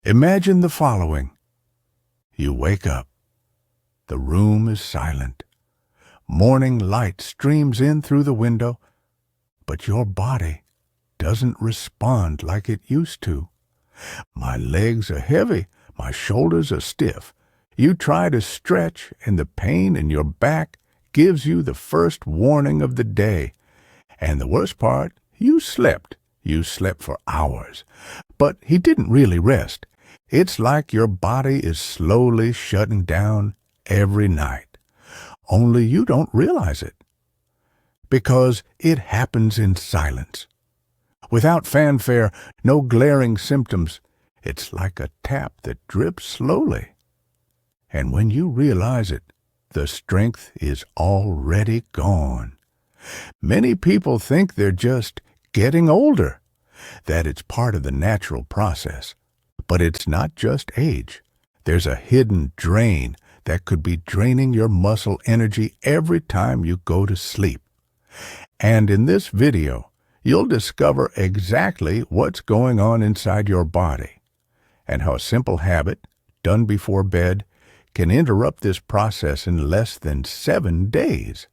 Imagine the following. You wake up. The room is silent. Morning light streams in through the window, but your body doesn't respond like it used to. My legs are heavy. My shoulders are stiff. You try to stretch, and the pain in your back gives you the first warning of the day. And the worst part, you slept. You slept for hours. But he didn't really rest. It's like your body is slowly shutting down every night. Only you don't realize it. Because it happens in silence. Without fanfare, no glaring symptoms. It's like a tap that drips slowly. And when you realize it, the strength is already gone. Many people think they're just getting older, that it's part of the natural process. But it's not just age. There's a hidden drain that could be draining your muscle energy every time you go to sleep. And in this video, you'll discover exactly what's going on inside your body and how a simple habit, done before bed, can interrupt this process in less than 7 days.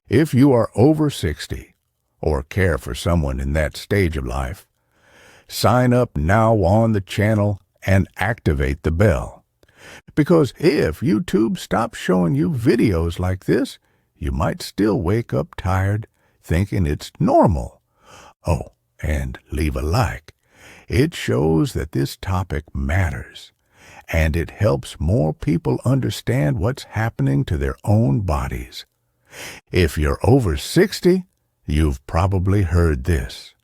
If you are over 60 or care for someone in that stage of life, sign up now on the channel and activate the bell. Because if YouTube stops showing you videos like this, you might still wake up tired, thinking it's normal. Oh, and leave a like. It shows that this topic matters, and it helps more people understand what's happening to their own bodies. If you're over 60, you've probably heard this.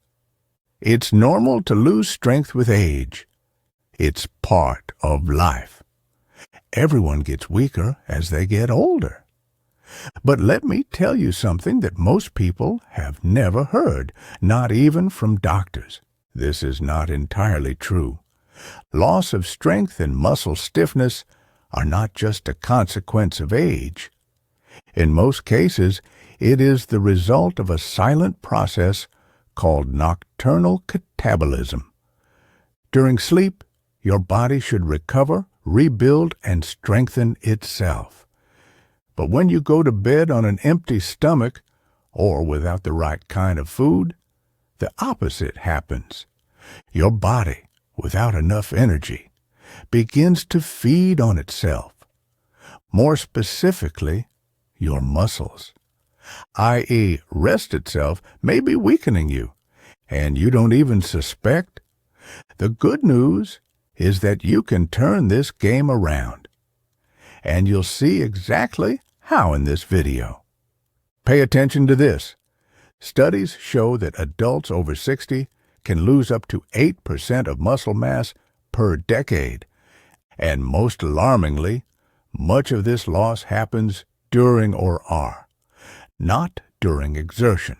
It's normal to lose strength with age. It's part of life. Everyone gets weaker as they get older. But let me tell you something that most people have never heard, not even from doctors. This is not entirely true. Loss of strength and muscle stiffness are not just a consequence of age. In most cases, it is the result of a silent process called nocturnal catabolism. During sleep, your body should recover, rebuild, and strengthen itself. But when you go to bed on an empty stomach or without the right kind of food, the opposite happens. Your body, without enough energy, begins to feed on itself. More specifically, your muscles, i.e., rest itself, may be weakening you, and you don't even suspect. The good news is that you can turn this game around, and you'll see exactly how in this video. Pay attention to this. Studies show that adults over 60 can lose up to 8% of muscle mass per decade, and most alarmingly, much of this loss happens during not during exertion,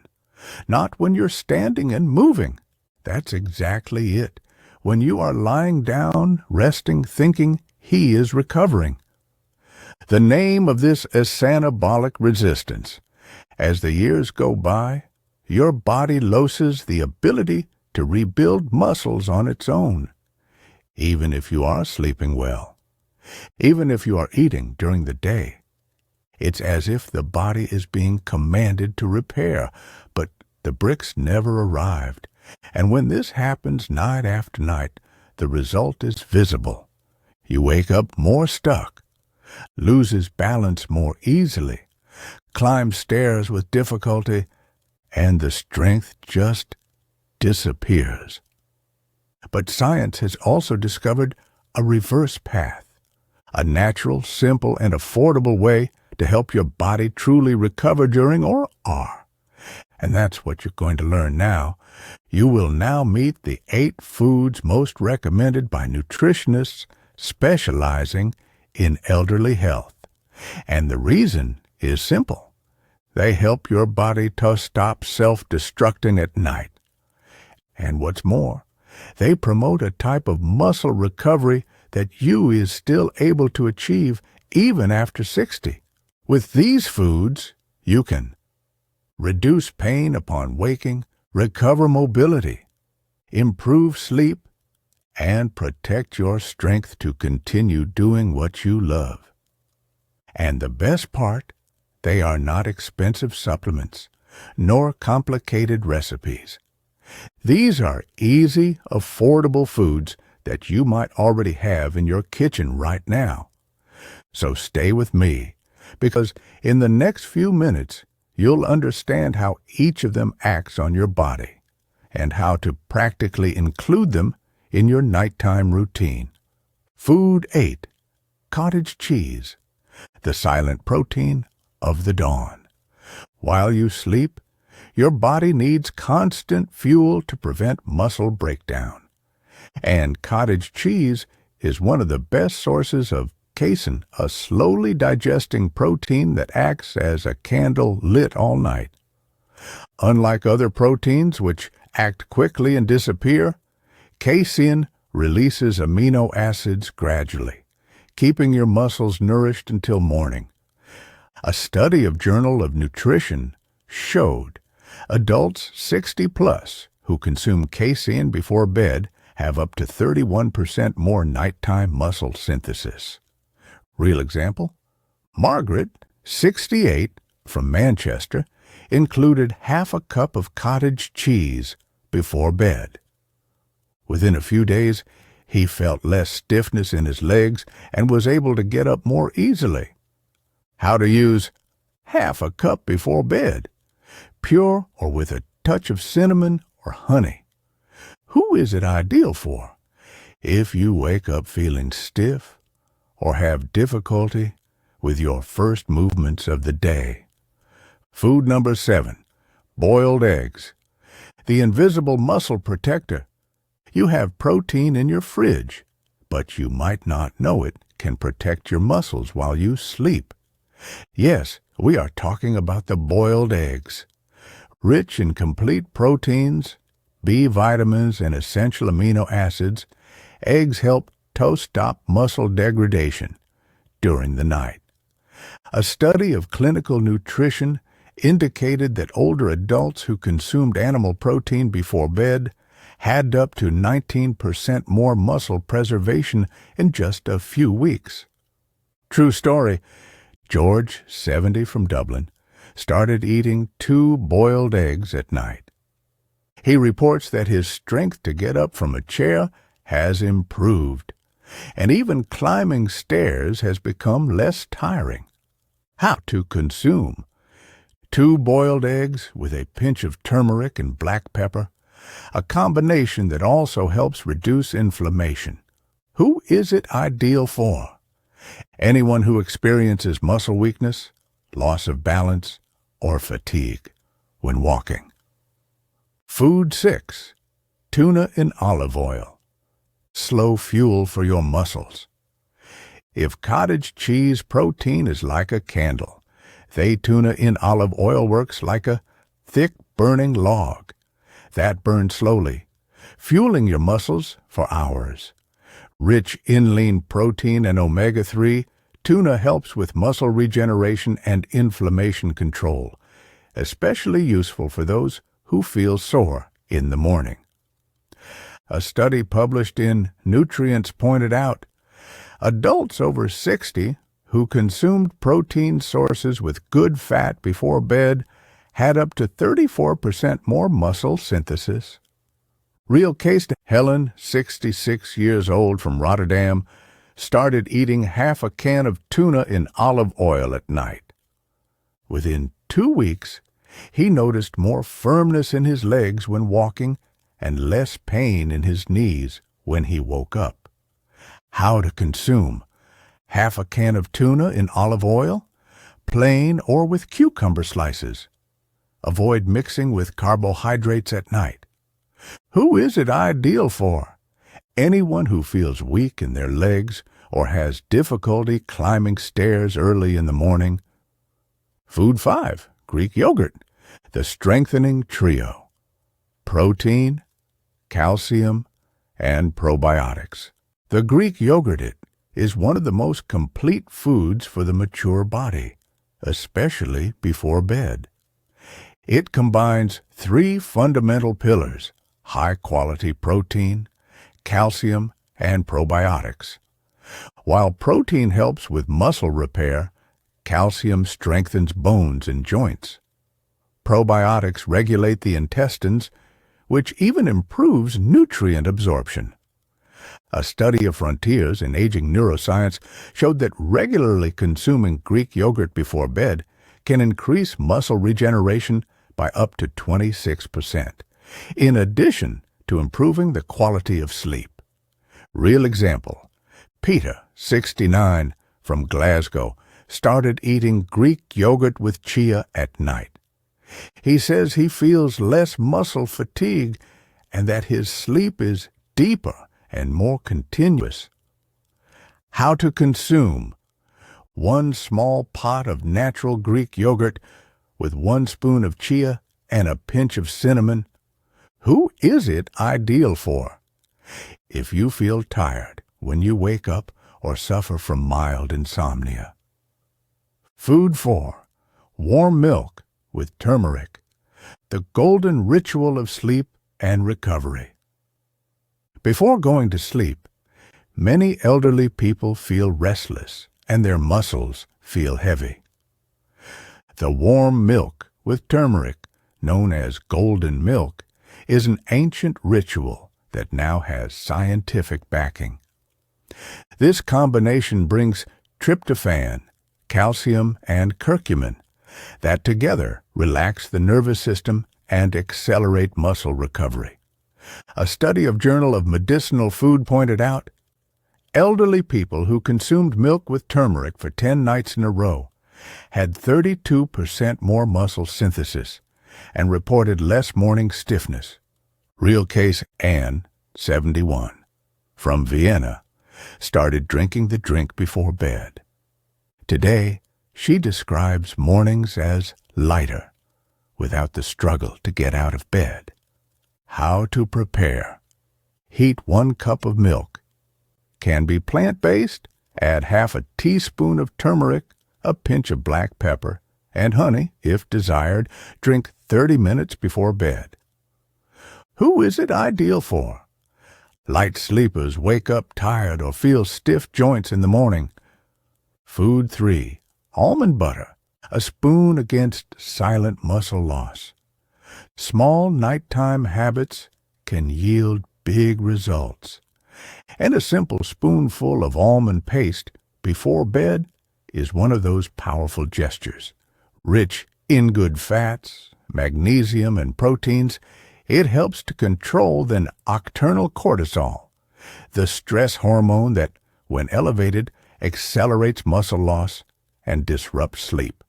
not when you're standing and moving. That's exactly it. When you are lying down, resting, thinking, he is recovering. The name of this is anabolic resistance. As the years go by, your body loses the ability to rebuild muscles on its own, even if you are sleeping well, even if you are eating during the day. It's as if the body is being commanded to repair, but the bricks never arrived. And when this happens night after night, the result is visible. You wake up more stuck, loses balance more easily, climbs stairs with difficulty, and the strength just disappears. But science has also discovered a reverse path, a natural, simple, and affordable way to help your body truly recover during And that's what you're going to learn now. You will now meet the 8 foods most recommended by nutritionists specializing in elderly health. And the reason is simple. They help your body to stop self-destructing at night. And what's more, they promote a type of muscle recovery that you is still able to achieve even after 60. With these foods, you can reduce pain upon waking, recover mobility, improve sleep, and protect your strength to continue doing what you love. And the best part, they are not expensive supplements, nor complicated recipes. These are easy, affordable foods that you might already have in your kitchen right now. So stay with me, because in the next few minutes, you'll understand how each of them acts on your body and how to practically include them in your nighttime routine. Food 8. Cottage cheese, the silent protein of the dawn. While you sleep, your body needs constant fuel to prevent muscle breakdown. And cottage cheese is one of the best sources of casein, a slowly digesting protein that acts as a candle lit all night. Unlike other proteins which act quickly and disappear, casein releases amino acids gradually, keeping your muscles nourished until morning. A study of Journal of Nutrition showed adults 60 plus who consume casein before bed have up to 31% more nighttime muscle synthesis. Real example, Margaret, 68, from Manchester, included half a cup of cottage cheese before bed. Within a few days, he felt less stiffness in his legs and was able to get up more easily. How to use half a cup before bed, pure or with a touch of cinnamon or honey. Who is it ideal for? If you wake up feeling stiff or have difficulty with your first movements of the day. Food number 7, boiled eggs. The invisible muscle protector. You have protein in your fridge, but you might not know it can protect your muscles while you sleep. Yes, we are talking about the boiled eggs. Rich in complete proteins, B vitamins, and essential amino acids, eggs help to stop muscle degradation during the night. A study of clinical nutrition indicated that older adults who consumed animal protein before bed had up to 19% more muscle preservation in just a few weeks. True story, George, 70, from Dublin, started eating 2 boiled eggs at night. He reports that his strength to get up from a chair has improved, and even climbing stairs has become less tiring. How to consume: 2 boiled eggs with a pinch of turmeric and black pepper, a combination that also helps reduce inflammation. Who is it ideal for? Anyone who experiences muscle weakness, loss of balance, or fatigue when walking. Food 6, tuna in olive oil, slow fuel for your muscles. If cottage cheese protein is like a candle, they tuna in olive oil works like a thick burning log that burns slowly, fueling your muscles for hours. Rich in lean protein and omega-3, tuna helps with muscle regeneration and inflammation control, especially useful for those who feel sore in the morning. A study published in Nutrients pointed out adults over 60 who consumed protein sources with good fat before bed had up to 34% more muscle synthesis. Real case: Helen, 66 years old, from Rotterdam, started eating half a can of tuna in olive oil at night. Within 2 weeks, he noticed more firmness in his legs when walking and less pain in his knees when he woke up. How to consume: half a can of tuna in olive oil, plain or with cucumber slices. Avoid mixing with carbohydrates at night. Who is it ideal for? Anyone who feels weak in their legs or has difficulty climbing stairs early in the morning. Food 5, Greek yogurt, the strengthening trio. Protein, calcium, and probiotics. The Greek yogurt is one of the most complete foods for the mature body, especially before bed. It combines 3 fundamental pillars: high-quality protein, calcium, and probiotics. While protein helps with muscle repair, calcium strengthens bones and joints. Probiotics regulate the intestines, which even improves nutrient absorption. A study of frontiers in aging neuroscience showed that regularly consuming Greek yogurt before bed can increase muscle regeneration by up to 26%, in addition to improving the quality of sleep. Real example, Peter, 69, from Glasgow, started eating Greek yogurt with chia at night. He says he feels less muscle fatigue and that his sleep is deeper and more continuous. How to consume: 1 small pot of natural Greek yogurt with 1 spoon of chia and a pinch of cinnamon. Who is it ideal for? If you feel tired when you wake up or suffer from mild insomnia. Food 4. Warm milk with turmeric, the golden ritual of sleep and recovery. Before going to sleep, many elderly people feel restless and their muscles feel heavy. The warm milk with turmeric, known as golden milk, is an ancient ritual that now has scientific backing. This combination brings tryptophan, calcium, and curcumin that together relax the nervous system and accelerate muscle recovery. A study of Journal of Medicinal Food pointed out, elderly people who consumed milk with turmeric for 10 nights in a row had 32% more muscle synthesis and reported less morning stiffness. Real case Anne, 71, from Vienna, started drinking the drink before bed. Today, she describes mornings as lighter, without the struggle to get out of bed. How to prepare: heat 1 cup of milk. Can be plant-based. Add half a teaspoon of turmeric, a pinch of black pepper, and honey, if desired. Drink 30 minutes before bed. Who is it ideal for? Light sleepers wake up tired or feel stiff joints in the morning. Food 3. Almond butter, a spoon against silent muscle loss. Small nighttime habits can yield big results. And a simple spoonful of almond paste before bed is one of those powerful gestures. Rich in good fats, magnesium, and proteins, it helps to control the nocturnal cortisol, the stress hormone that, when elevated, accelerates muscle loss and disrupts sleep.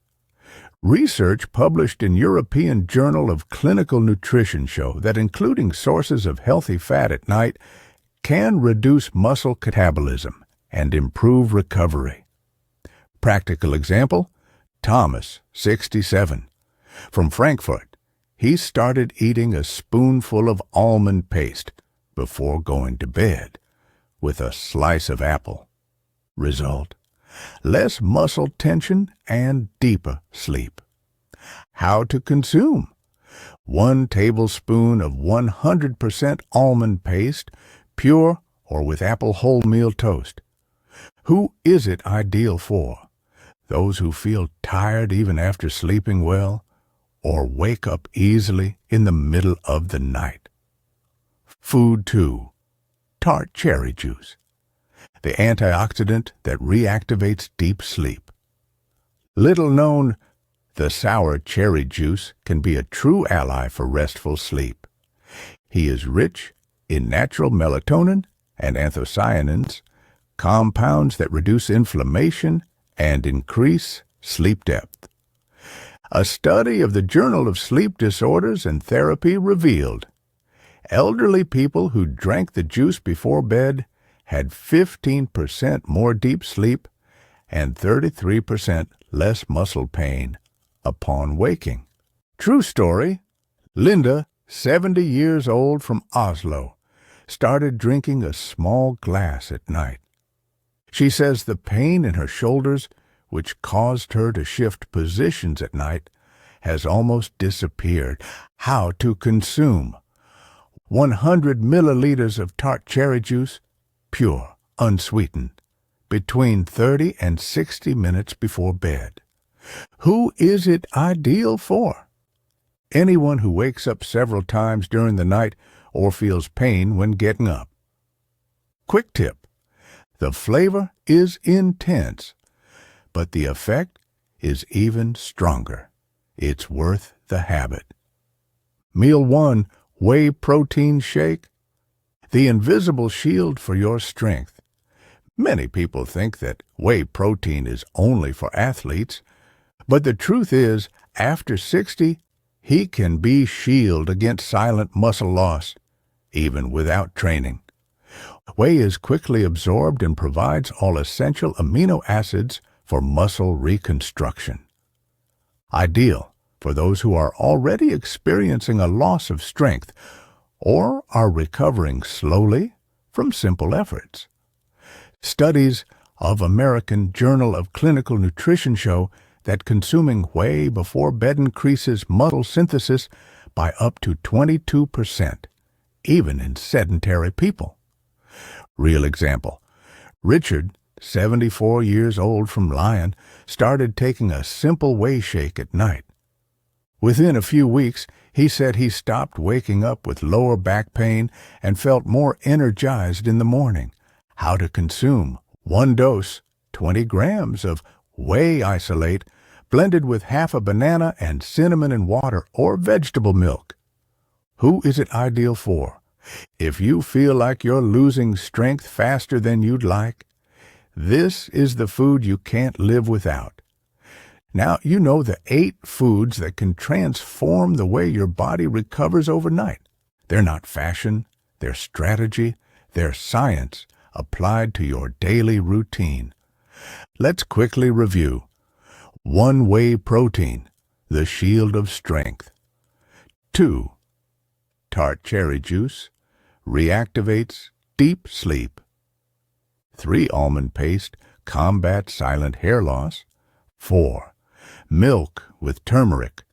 Research published in European Journal of Clinical Nutrition show that including sources of healthy fat at night can reduce muscle catabolism and improve recovery. Practical example, Thomas, 67, from Frankfurt. He started eating a spoonful of almond paste before going to bed with a slice of apple. Result: less muscle tension and deeper sleep. How to consume: 1 tablespoon of 100% almond paste, pure or with apple wholemeal toast. Who is it ideal for? Those who feel tired even after sleeping well, or wake up easily in the middle of the night. Food 2. Tart cherry juice, the antioxidant that reactivates deep sleep. Little known, the sour cherry juice can be a true ally for restful sleep. He is rich in natural melatonin and anthocyanins, compounds that reduce inflammation and increase sleep depth. A study of the Journal of Sleep Disorders and Therapy revealed elderly people who drank the juice before bed had 15% more deep sleep and 33% less muscle pain upon waking. True story, Linda, 70 years old, from Oslo, started drinking a small glass at night. She says the pain in her shoulders, which caused her to shift positions at night, has almost disappeared. How to consume: 100 milliliters of tart cherry juice, pure, unsweetened, between 30 and 60 minutes before bed. Who is it ideal for? Anyone who wakes up several times during the night or feels pain when getting up. Quick tip: the flavor is intense, but the effect is even stronger. It's worth the habit. Meal 1, whey protein shake, the invisible shield for your strength. Many people think that whey protein is only for athletes, but the truth is, after 60, he can be shield against silent muscle loss, even without training. Whey is quickly absorbed and provides all essential amino acids for muscle reconstruction. Ideal for those who are already experiencing a loss of strength or are recovering slowly from simple efforts. Studies of American Journal of Clinical Nutrition show that consuming whey before bed increases muscle synthesis by up to 22%, even in sedentary people. Real example: Richard, 74 years old from Lyon, started taking a simple whey shake at night. Within a few weeks, he said he stopped waking up with lower back pain and felt more energized in the morning. How to consume: 1 dose, 20 grams of whey isolate, blended with half a banana and cinnamon and water or vegetable milk. Who is it ideal for? If you feel like you're losing strength faster than you'd like, this is the food you can't live without. Now you know the 8 foods that can transform the way your body recovers overnight. They're not fashion, they're strategy, they're science applied to your daily routine. Let's quickly review. 1 whey protein, the shield of strength. 2. Tart cherry juice, reactivates deep sleep. 3. Almond paste, combat silent hair loss. 4. Milk with turmeric,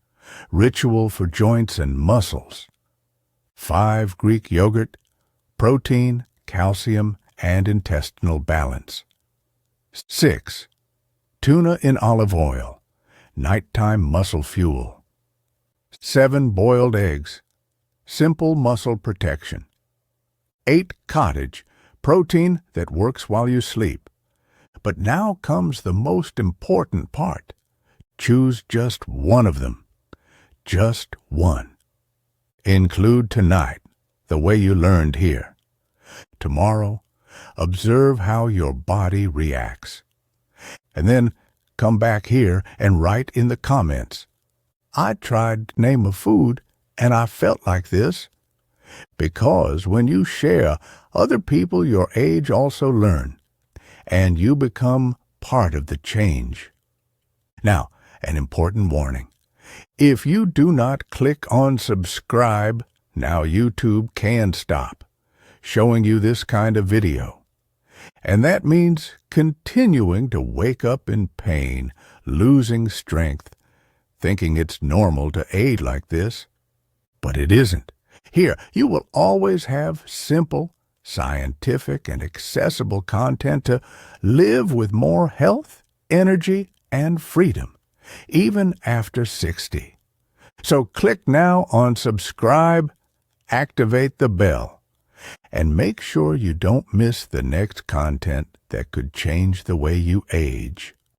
ritual for joints and muscles. 5. Greek yogurt, protein, calcium, and intestinal balance. 6. Tuna in olive oil, nighttime muscle fuel. 7. Boiled eggs, simple muscle protection. 8. Cottage, protein that works while you sleep. But now comes the most important part. Choose just one of them. Just one. Include tonight the way you learned here. Tomorrow, observe how your body reacts. And then come back here and write in the comments, I tried to name a food and I felt like this. Because when you share, other people your age also learn, and you become part of the change. Now, an important warning. If you do not click on subscribe, now YouTube can stop showing you this kind of video. And that means continuing to wake up in pain, losing strength, thinking it's normal to age like this. But it isn't. Here, you will always have simple, scientific, and accessible content to live with more health, energy, and freedom, even after 60. So click now on subscribe, activate the bell, and make sure you don't miss the next content that could change the way you age.